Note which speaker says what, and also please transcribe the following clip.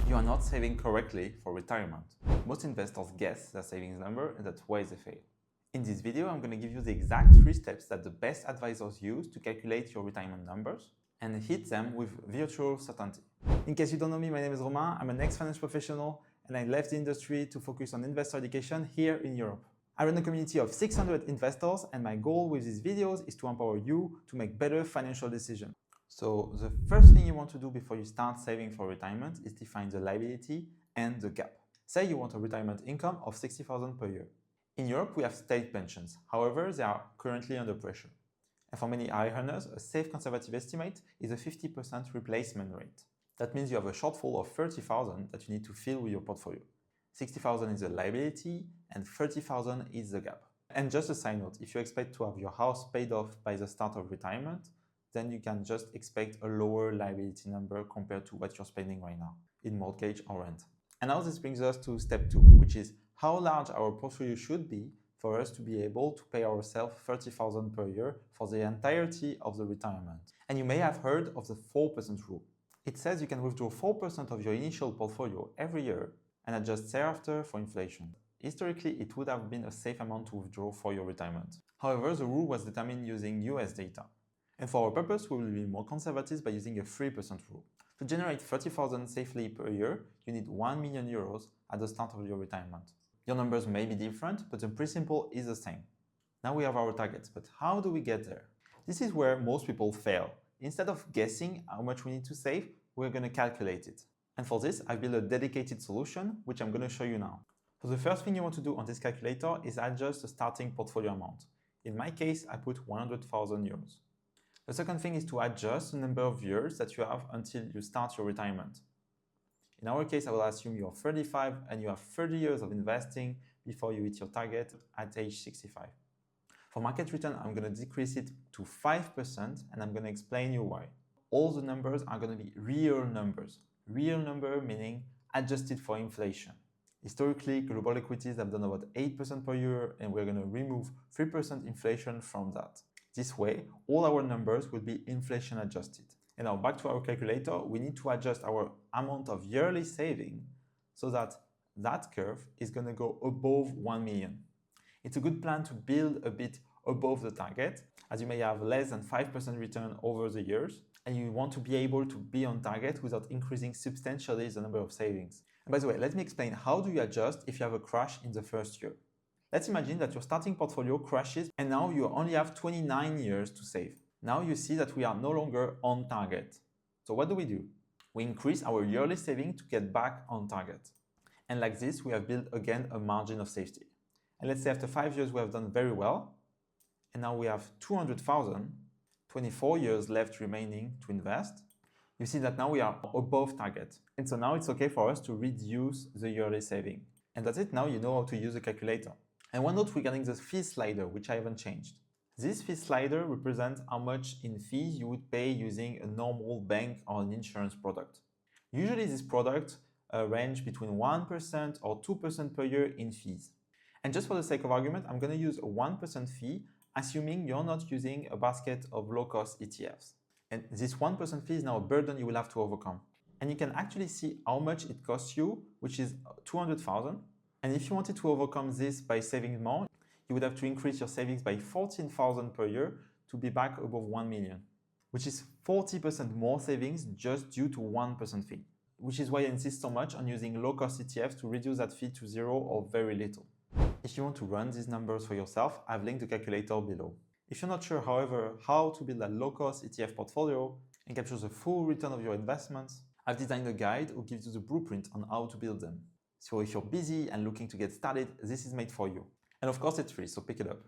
Speaker 1: You are not saving correctly for retirement. Most investors guess their savings number and that's why they fail. In this video, I'm going to give you the exact 3 steps that the best advisors use to calculate your retirement numbers and hit them with virtual certainty. In case you don't know me, my name is Romain. I'm an ex-finance professional and I left the industry to focus on investor education here in Europe. I run a community of 600 investors and my goal with these videos is to empower you to make better financial decisions. So the first thing you want to do before you start saving for retirement is define the liability and the gap. Say you want a retirement income of 60,000 per year. In Europe, we have state pensions. However, they are currently under pressure. And for many high earners, a safe conservative estimate is a 50% replacement rate. That means you have a shortfall of 30,000 that you need to fill with your portfolio. 60,000 is the liability and 30,000 is the gap. And just a side note, if you expect to have your house paid off by the start of retirement, then you can just expect a lower liability number compared to what you're spending right now in mortgage or rent. And now this brings us to step 2, which is how large our portfolio should be for us to be able to pay ourselves 30,000 per year for the entirety of the retirement. And you may have heard of the 4% rule. It says you can withdraw 4% of your initial portfolio every year and adjust thereafter for inflation. Historically, it would have been a safe amount to withdraw for your retirement. However, the rule was determined using US data. And for our purpose, we will be more conservative by using a 3% rule. To generate 30,000 safely per year, you need 1 million euros at the start of your retirement. Your numbers may be different, but the principle is the same. Now we have our targets, but how do we get there? This is where most people fail. Instead of guessing how much we need to save, we're going to calculate it. And for this, I've built a dedicated solution, which I'm going to show you now. So the first thing you want to do on this calculator is adjust the starting portfolio amount. In my case, I put 100,000 euros. The second thing is to adjust the number of years that you have until you start your retirement. In our case, I will assume you're 35 and you have 30 years of investing before you hit your target at age 65. For market return, I'm going to decrease it to 5% and I'm going to explain you why. All the numbers are going to be real numbers. Real number meaning adjusted for inflation. Historically, global equities have done about 8% per year and we're going to remove 3% inflation from that. This way, all our numbers will be inflation adjusted. And now back to our calculator, we need to adjust our amount of yearly saving so that that curve is going to go above 1 million. It's a good plan to build a bit above the target, as you may have less than 5% return over the years, and you want to be able to be on target without increasing substantially the number of savings. And by the way, let me explain how do you adjust if you have a crash in the first year. Let's imagine that your starting portfolio crashes and now you only have 29 years to save. Now you see that we are no longer on target. So what do? We increase our yearly saving to get back on target. And like this, we have built again a margin of safety. And let's say after 5 years we have done very well. And now we have 200,000, 24 years left remaining to invest. You see that now we are above target. And so now it's okay for us to reduce the yearly saving. And that's it, now you know how to use a calculator. And one note regarding the fee slider, which I haven't changed. This fee slider represents how much in fees you would pay using a normal bank or an insurance product. Usually this product range between 1% or 2% per year in fees. And just for the sake of argument, I'm going to use a 1% fee, assuming you're not using a basket of low-cost ETFs. And this 1% fee is now a burden you will have to overcome. And you can actually see how much it costs you, which is 200,000. And if you wanted to overcome this by saving more, you would have to increase your savings by 14,000 per year to be back above 1 million, which is 40% more savings just due to 1% fee, which is why I insist so much on using low-cost ETFs to reduce that fee to 0 or very little. If you want to run these numbers for yourself, I've linked the calculator below. If you're not sure, however, how to build a low-cost ETF portfolio and capture the full return of your investments, I've designed a guide who gives you the blueprint on how to build them. So if you're busy and looking to get started, this is made for you. And of course it's free, so pick it up.